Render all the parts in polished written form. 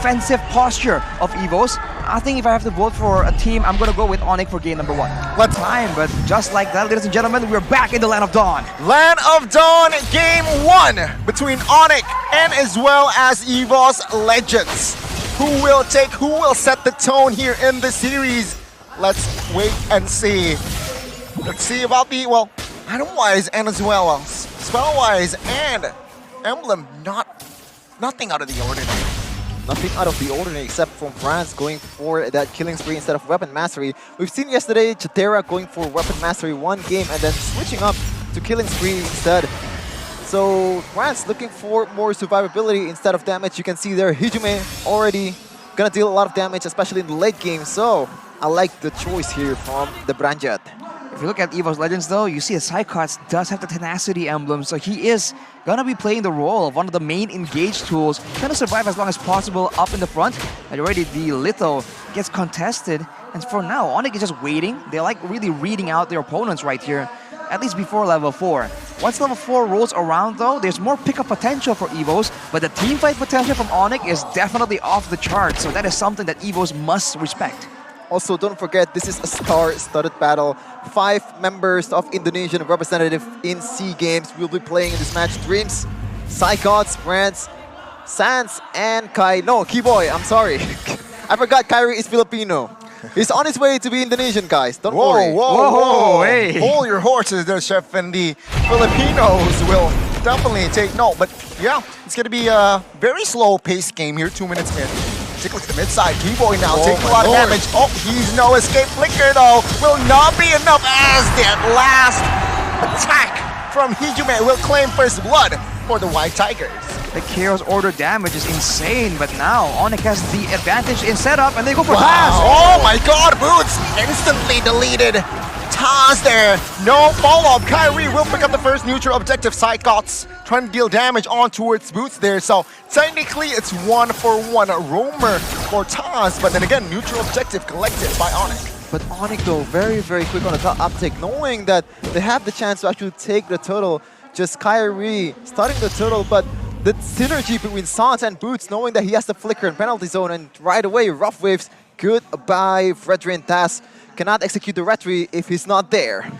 defensive posture of Evos. I think if I have to vote for a team, I'm gonna go with Onic for game number 1. What time, but just like that, ladies and gentlemen, we're back in the Land of Dawn. Land of Dawn, game 1 between Onic and as well as Evos Legends. Who will set the tone here in the series? Let's wait and see. Let's see about the, well, item-wise and as well spell-wise and emblem, nothing out of the ordinary. Nothing out of the ordinary except from France going for that killing spree instead of weapon mastery. We've seen yesterday Chatera going for weapon mastery 1 game and then switching up to killing spree instead. So France looking for more survivability instead of damage. You can see there Hijume already gonna deal a lot of damage, especially in the late game. So I like the choice here from the Branjet. If you look at Evos Legends though, you see that Psychots does have the Tenacity emblem, so he is gonna be playing the role of one of the main engage tools, trying to survive as long as possible up in the front. And already the Litho gets contested, and for now, Onic is just waiting. They're like really reading out their opponents right here, at least before level 4. Once level 4 rolls around though, there's more pickup potential for Evos, but the teamfight potential from Onic is definitely off the charts, so that is something that Evos must respect. Also, don't forget, this is a star-studded battle. 5 members of Indonesian representative in SEA Games will be playing in this match. Dreams, Psychots, Brands, Sans, and Keyboy, I'm sorry. I forgot KAIRI is Filipino. He's on his way to be Indonesian, guys. Don't worry. Whoa, hey. Hold your horses there, Chef, and the Filipinos will definitely take note. But yeah, it's going to be a very slow-paced game here, 2 minutes in. Take a look at the mid-side. Keyboy now taking a lot of damage. Oh, he's no escape flicker though. Will not be enough as that last attack from Hijume will claim first blood for the White Tigers. The Chaos Order damage is insane, but now Onic has the advantage in setup, and they go for pass. Oh my god, Boots instantly deleted. Taz there, no follow-up. KAIRI will pick up the first neutral objective. Psychots trying to deal damage on towards Boots there. So technically it's 1-for-1 roamer for Taz, but then again, neutral objective collected by Onic. But Onic though, very, very quick on the top uptake, knowing that they have the chance to actually take the turtle. Just KAIRI starting the turtle, but the synergy between Sans and Boots, knowing that he has the flicker and penalty zone, and right away, Rough Waves, goodbye, Fredrin Taz. Cannot execute the retry if he's not there.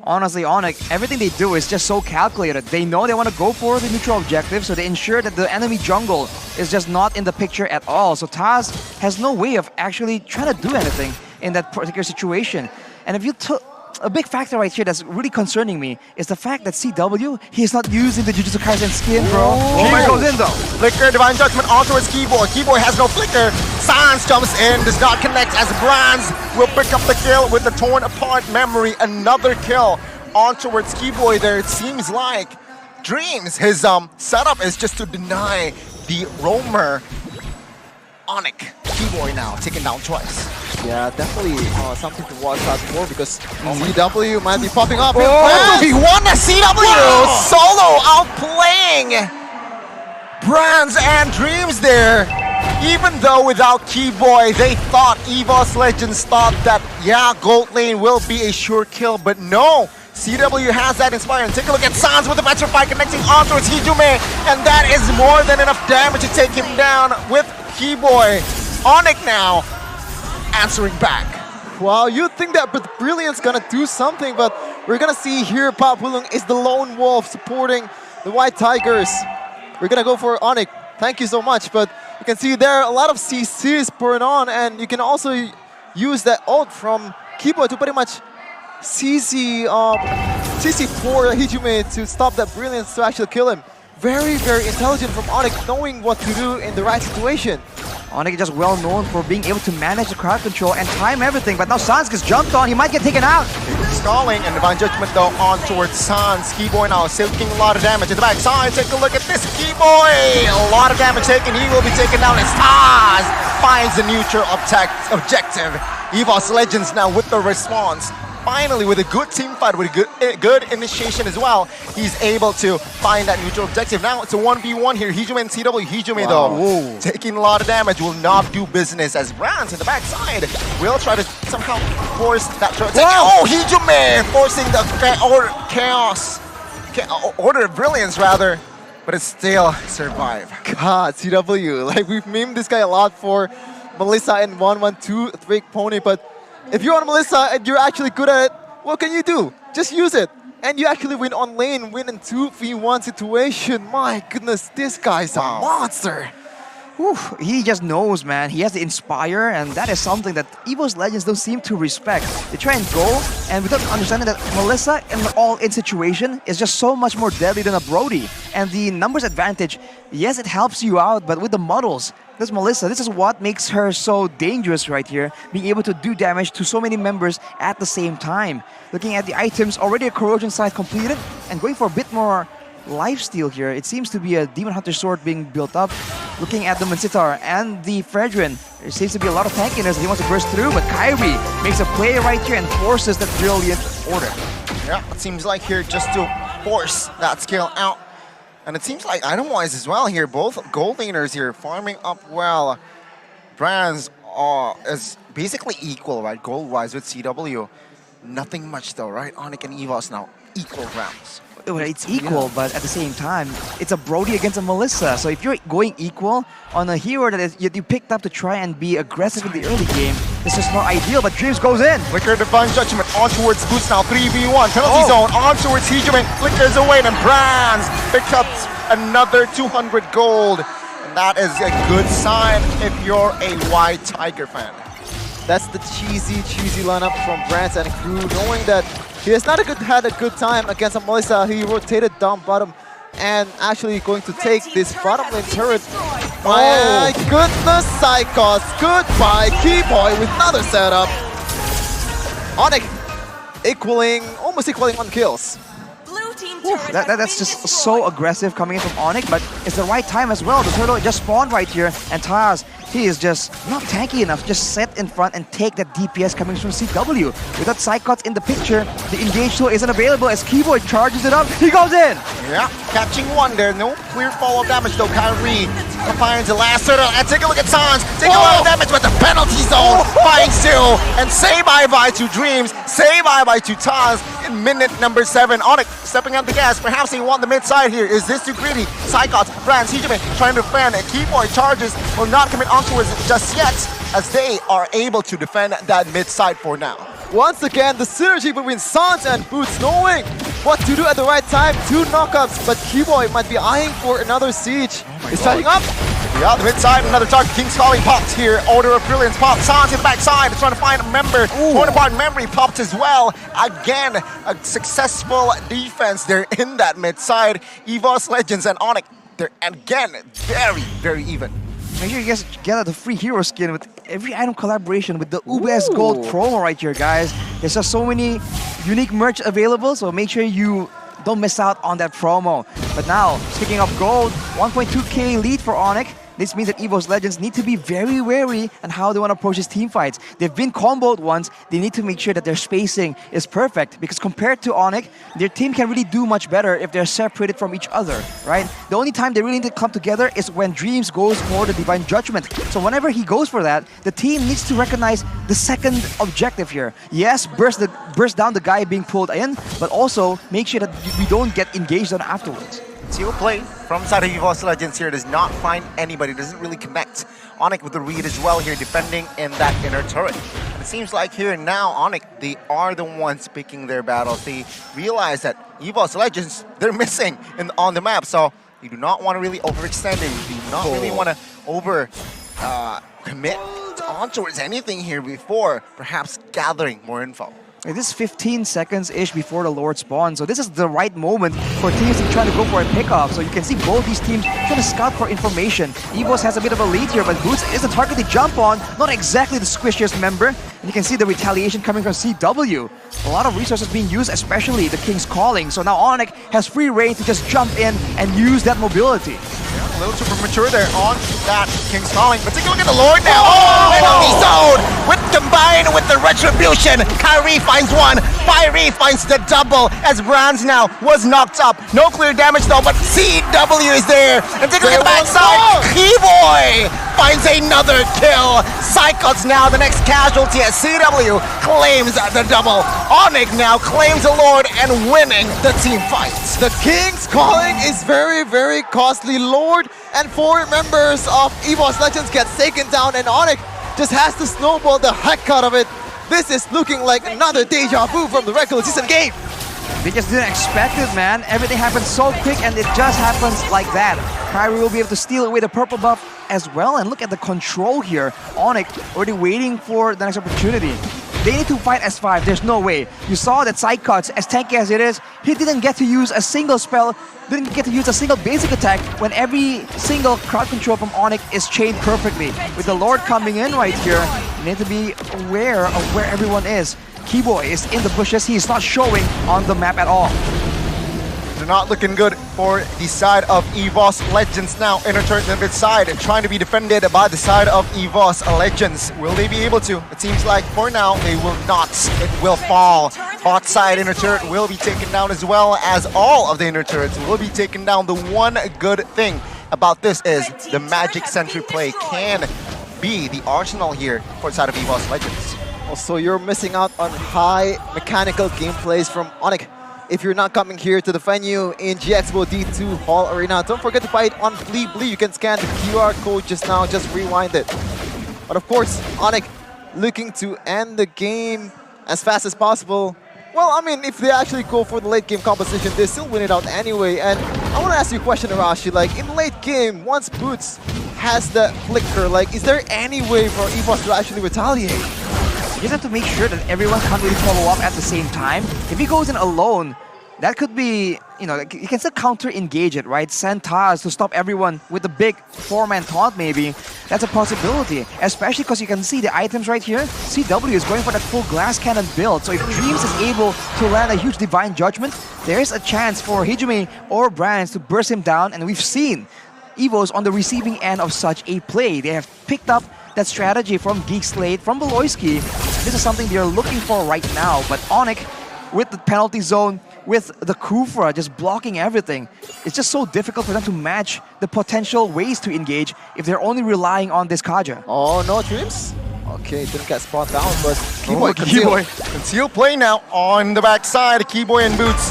Honestly, Onic, everything they do is just so calculated. They know they want to go for the neutral objective, so they ensure that the enemy jungle is just not in the picture at all. So Taz has no way of actually trying to do anything in that particular situation. And if you took a big factor right here that's really concerning me is the fact that CW, he's not using the Jujutsu Kaisen skin, bro. Keyboy goes in though. Flicker, Divine Judgment on towards Keyboy. Keyboy has no flicker. Sans jumps in, does not connect as Bronze will pick up the kill with the torn apart memory. Another kill on towards Keyboy there. It seems like Dreams, his setup is just to deny the roamer. Onic, Keyboy now taken down twice. Yeah, definitely something to watch out for because CW might be popping up. Oh, he won a CW! Solo outplaying Brands and Dreams there. Even though without Keyboy, they thought Evos Legends thought that, yeah, Gold Lane will be a sure kill, but no. CW has that inspiring. Take a look at Sans with the Petrify connecting on towards Hijume, and that is more than enough damage to take him down with Keyboy. Onic now answering back. Wow, you'd think that Brilliant's gonna do something, but we're gonna see here Pop Wulung is the lone wolf supporting the White Tigers. We're gonna go for Onic. Thank you so much, but you can see there a lot of CCs burn on, and you can also use that ult from Keyboy to pretty much CC for Hijume to stop that Brilliance to actually kill him. Very, very intelligent from Onic, knowing what to do in the right situation. Onic is just well known for being able to manage the crowd control and time everything, but now Sans gets jumped on, he might get taken out. Stalling and Divine Judgment though on towards Sans. Keyboy now taking a lot of damage at the backside. Take a look at this Keyboy. A lot of damage taken, he will be taken down as Taz finds the neutral objective. Evos Legends now with the response. Finally, with a good team fight, with a good initiation as well, he's able to find that neutral objective. Now it's a 1v1 here. Hijume and CW. Hijume though, taking a lot of damage, will not do business as Brands in the backside will try to somehow force that throw attack. Oh, Hijume forcing the Order of Brilliance rather. but it still survived. God, CW, like we've memed this guy a lot for Melissa in 1-1-2 3 pony, but if you're on Melissa and you're actually good at it, what can you do? Just use it. And you actually win on lane, win in 2v1 situation. My goodness, this guy's a monster. Whew, he just knows, man. He has the Inspire, and that is something that Evos Legends don't seem to respect. They try and go, and without understanding that Melissa in the all-in situation is just so much more deadly than a Brody. And the numbers advantage, yes, it helps you out, but with the models, this Melissa, this is what makes her so dangerous right here, being able to do damage to so many members at the same time. Looking at the items, already a Corrosion Scythe completed, and going for a bit more lifesteal here. It seems to be a Demon Hunter sword being built up. Looking at the Mansitar and the Fredrin, there seems to be a lot of tankiness. He wants to burst through, but KAIRI makes a play right here and forces that brilliant order. Yeah, it seems like here just to force that skill out. And it seems like item-wise as well here, both gold laners here farming up well. Brands is basically equal, right, gold-wise with CW. Nothing much though, right? Onic and Evos now equal rounds. Well, it's equal, but at the same time, it's a Brody against a Melissa. So if you're going equal on a hero that you picked up to try and be aggressive in the early game, this is not ideal, but Dreams goes in. Flicker Divine Judgment on towards Boots now, 3v1, penalty zone on towards Heejman, flickers away, and Brands picked up another 200 gold. And that is a good sign if you're a White Tiger fan. That's the cheesy lineup from Brands and crew, knowing that he has not had a good time against a Melissa. He rotated down bottom and actually going to take this bottom lane turret. My goodness, Psychos. Goodbye, Keyboy with another setup. Onic almost equaling on kills. That's just so aggressive coming in from Onic, but it's the right time as well. The turtle just spawned right here, and Taz, he is just not tanky enough. Just set in front and take that DPS coming from CW. Without Psychots in the picture, the engage tool isn't available as Keyboy charges it up. He goes in! Yeah, catching one there. No clear follow-up damage though. KAIRI finds the last turtle. And take a look at Sans. Take a lot of damage with the penalty zone. Finds Zero. And say bye-bye to Dreams. Say bye-bye to Taz in minute number 7. Onic stepping on the gas. Perhaps they want the mid-side here. Is this too greedy? Psychots, Brands, Heejman trying to defend. And Keyboy charges will not commit on towards it just yet, as they are able to defend that mid-side for now. Once again, the synergy between Sans and Boots, knowing what to do at the right time. 2 knockups, but Keyboy might be eyeing for another siege. He's setting up. Yeah, the mid-side, another target. King's Calling popped here. Order of Brilliance popped. Sans in the backside, trying to find a member. Torn apart memory popped as well. Again, a successful defense there in that mid-side. Evos Legends and Onic, they're again very even. Make sure you guys get the free hero skin with every item collaboration with the UBS Gold promo right here, guys. There's just so many unique merch available, so make sure you don't miss out on that promo. But now, speaking of gold, 1.2k lead for Onic. This means that Evos Legends need to be very wary on how they want to approach these team fights. They've been comboed once. They need to make sure that their spacing is perfect, because compared to Onic, their team can really do much better if they're separated from each other, right? The only time they really need to come together is when Dreams goes for the Divine Judgment. So whenever he goes for that, the team needs to recognize the second objective here. Yes, burst down the guy being pulled in, but also make sure that we don't get engaged on afterwards. Seal play from side of Evos Legends here does not find anybody, doesn't really connect. Onic with the read as well here, defending in that inner turret. And it seems like here now, Onic, they are the ones picking their battles. They realize that Evos Legends, they're missing on the map, so you do not want to really overextend it. You do not really want to commit on towards anything here before perhaps gathering more info. This is 15 seconds-ish before the Lord spawns, so this is the right moment for teams to try to go for a pickoff. So you can see both these teams trying to scout for information. Evos has a bit of a lead here, but Boots is the target to jump on, not exactly the squishiest member. And you can see the retaliation coming from CW. A lot of resources being used, especially the King's Calling. So now Onic has free reign to just jump in and use that mobility. Yeah, a little too premature there on that. King's calling, but take a look at the Lord now. Oh, penalty zone with combined with the retribution. KAIRI finds one. KAIRI finds the double as Brands now was knocked up. No clear damage though, but CW is there. And take a look at the backside. Keyboy finds another kill. Psychots now the next casualty as CW claims the double. Onic now claims the Lord and winning the team fight. The King's calling is very, very costly. Lord and 4 members of Evos Legends gets taken down, and Onic just has to snowball the heck out of it. This is looking like another deja vu from the regular season game. They just didn't expect it, man. Everything happened so quick and it just happens like that. KAIRI will be able to steal away the purple buff as well, and look at the control here. Onic already waiting for the next opportunity. They need to fight S5, there's no way. You saw that Psychots, as tanky as it is, he didn't get to use a single spell, didn't get to use a single basic attack when every single crowd control from Onic is chained perfectly. With the Lord coming in right here, you need to be aware of where everyone is. Keyboy is in the bushes, he is not showing on the map at all. They're not looking good for the side of Evos Legends now. Inner turret on mid side and trying to be defended by the side of Evos Legends. Will they be able to? It seems like for now they will not. It will fall. Bot side inner turret will be taken down as well as all of the inner turrets will be taken down. The one good thing about this is the magic sentry play can be the arsenal here for the side of Evos Legends. Also, you're missing out on high mechanical gameplays from Onic. If you're not coming here to the venue in GXBO D2 Hall Arena, don't forget to buy it on Mlbbindo. You can scan the QR code just now, just rewind it. But of course, Onic looking to end the game as fast as possible. Well, I mean, if they actually go for the late game composition, they still win it out anyway. And I want to ask you a question, Arashi. Like, in the late game, once Boots has the flicker, like, is there any way for Evos to actually retaliate? You just have to make sure that everyone can't really follow up at the same time. If he goes in alone, that could be, you know, you can still counter-engage it, right? Send Taz to stop everyone with the big 4-man taunt maybe. That's a possibility, especially because you can see the items right here. CW is going for that full glass cannon build, so if Dreams is able to land a huge Divine Judgment, there is a chance for Hijime or Brands to burst him down, and we've seen Evos on the receiving end of such a play. They have picked up that strategy from Geek Slate, from Beloyski. This is something they're looking for right now, but Onic with the penalty zone, with the Kufra just blocking everything, it's just so difficult for them to match the potential ways to engage if they're only relying on this Kaja. Oh, no Dreams? Okay, didn't get spot down, but Conceal play now on the backside. Keyboy and Boots.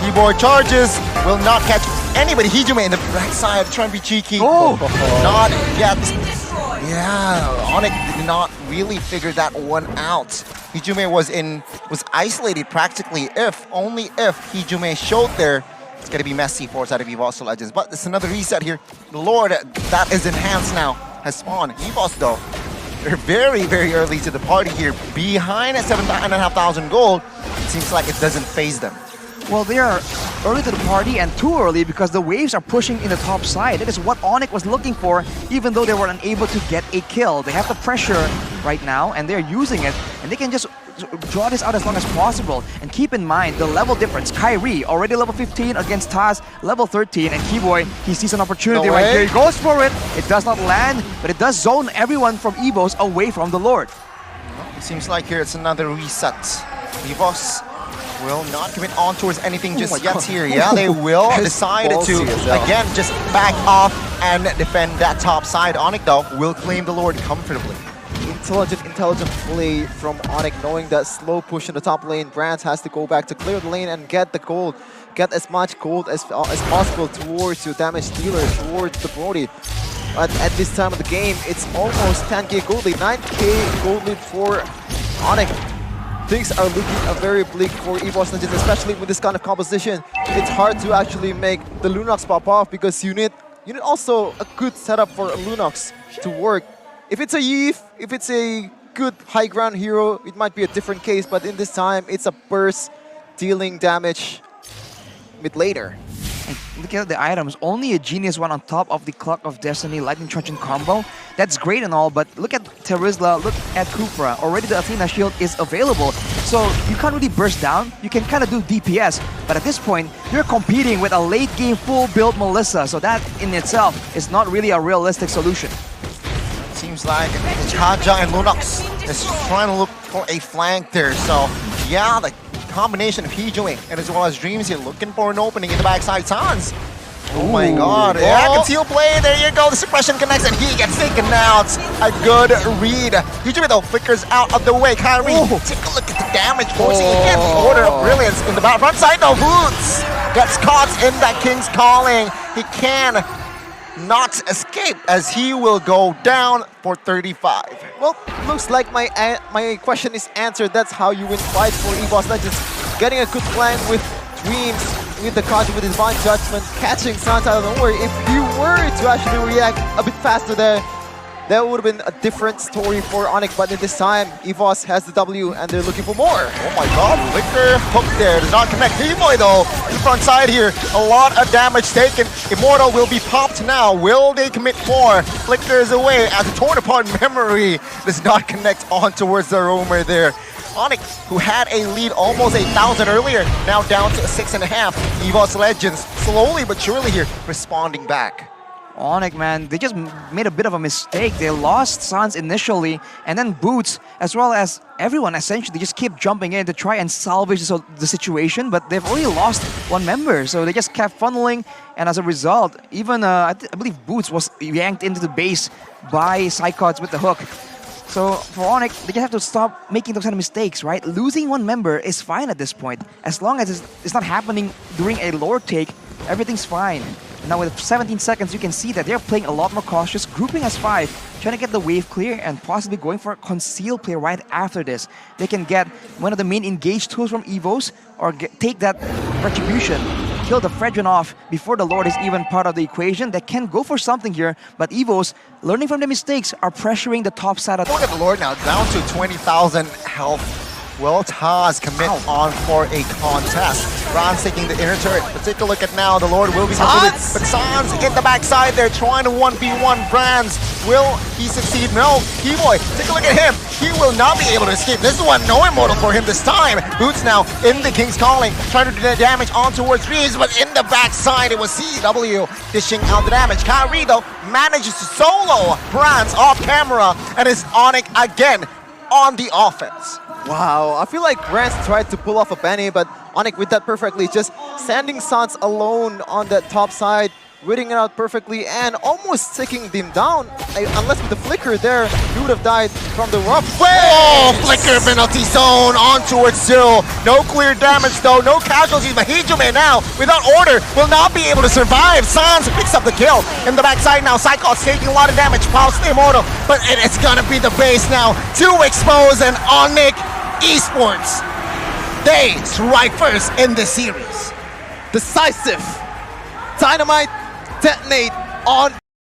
Keyboy charges, will not catch anybody. Hijime in the backside trying to be cheeky. Oh! Not yet. Yeah, Onic did not really figure that one out. Hijime was isolated practically. Only if Hijime showed there, it's gonna be messy for side of Evos Legends. But it's another reset here. The Lord that is enhanced now has spawned. Evos though, they're very, very early to the party here. Behind at 7,500 gold, it seems like it doesn't phase them. Well, they are early to the party and too early because the waves are pushing in the top side. That is what Onic was looking for, even though they were unable to get a kill. They have the pressure right now and they're using it, and they can just draw this out as long as possible. And keep in mind the level difference. KAIRI already level 15 against Taz level 13, and Keyboy, he sees an opportunity right here. He goes for it. It does not land, but it does zone everyone from Evos away from the Lord. It seems like here it's another reset. Evos will not commit on towards anything just yet here. Yeah, they will decide to, again, just back off and defend that top side. Onic, though, will claim the Lord comfortably. Intelligent play from Onic, knowing that slow push in the top lane. Brands has to go back to clear the lane and get the gold. Get as much gold as possible towards your damage dealer, towards the Brody. But at this time of the game, it's almost 10k gold lead, 9k gold lead for Onic. Things are looking very bleak for Evos Legends, especially with this kind of composition. It's hard to actually make the Lunox pop off because you need also a good setup for a Lunox to work. If it's a Yeef, if it's a good high ground hero, it might be a different case, but in this time, it's a burst dealing damage mid later. And look at the items, only a Genius one on top of the Clock of Destiny Lightning Truncheon combo. That's great and all, but look at Terizla, look at Kufra. Already the Athena shield is available. So you can't really burst down. You can kind of do DPS, but at this point, you're competing with a late game full build Melissa. So that in itself is not really a realistic solution. Seems like Chaja and Lunox is trying to look for a flank there. So yeah, the combination of Heejoing and as well as Dreams here looking for an opening in the backside. Sans. Oh my god. Yeah, conceal play. There you go. The suppression connects and he gets taken out. A good read. Heejoing though flickers out of the way. KAIRI, take a look at the damage forcing again. The order of brilliance in the front side. No Boots gets caught in that King's Calling. He can not escape as he will go down for 35. Well, looks like my question is answered. That's how you win fights for Evos Legends. Getting a good plan with Dreams, with the conjure, with Divine Judgment, catching Sans out of nowhere. If you were to actually react a bit faster there, that would have been a different story for Onic, but in this time, Evos has the W and they're looking for more. Oh my god, Flicker hook there, does not connect. T-Boy though, in the front side here, a lot of damage taken. Immortal will be popped now. Will they commit more? Flicker is away as a torn apart memory does not connect on towards the roamer there. Onyx, who had a lead almost 8,000 earlier, now down to 6.5. Evos Legends, slowly but surely here, responding back. Onic, man, they just made a bit of a mistake. They lost Sans initially, and then Boots, as well as everyone, essentially just keep jumping in to try and salvage the situation, but they've only lost one member, so they just kept funneling, and as a result, even I believe Boots was yanked into the base by Psychots with the hook. So for Onic, they just have to stop making those kind of mistakes, right? Losing one member is fine at this point. As long as it's not happening during a lore take, everything's fine. Now with 17 seconds, you can see that they're playing a lot more cautious, grouping as 5, trying to get the wave clear and possibly going for a conceal play right after this. They can get one of the main engage tools from Evos or take that retribution, kill the Fredrin off before the Lord is even part of the equation. They can go for something here, but Evos, learning from their mistakes, are pressuring the top side of the... Look at the Lord now, down to 20,000 health. Will Taz commit on for a contest? Franz taking the inner turret, but take a look at now, the Lord will be completed. But Sans in the backside there, trying to 1v1 Franz. Will he succeed? No. T-Boy, take a look at him. He will not be able to escape. This one, no immortal for him this time. Boots now in the King's Calling, trying to do the damage on towards Reeves, but in the backside, it was CW dishing out the damage. KAIRI, though, manages to solo Franz off camera, and is Onic again on the offense. Wow, I feel like Rance tried to pull off a Benny, but Onic with that perfectly, just sending Sans alone on that top side, reading it out perfectly, and almost taking them down. Unless with the flicker there, he would have died from the rough. Oh, flicker penalty zone on towards Zero. No clear damage though, no casualties, but Heejoing now, without order, will not be able to survive. Sans picks up the kill. In the backside now, Psychos taking a lot of damage, Paul's the immortal, but it's gonna be the base now to expose, and Onic Esports, they strike first in the series. Decisive. Dynamite detonate on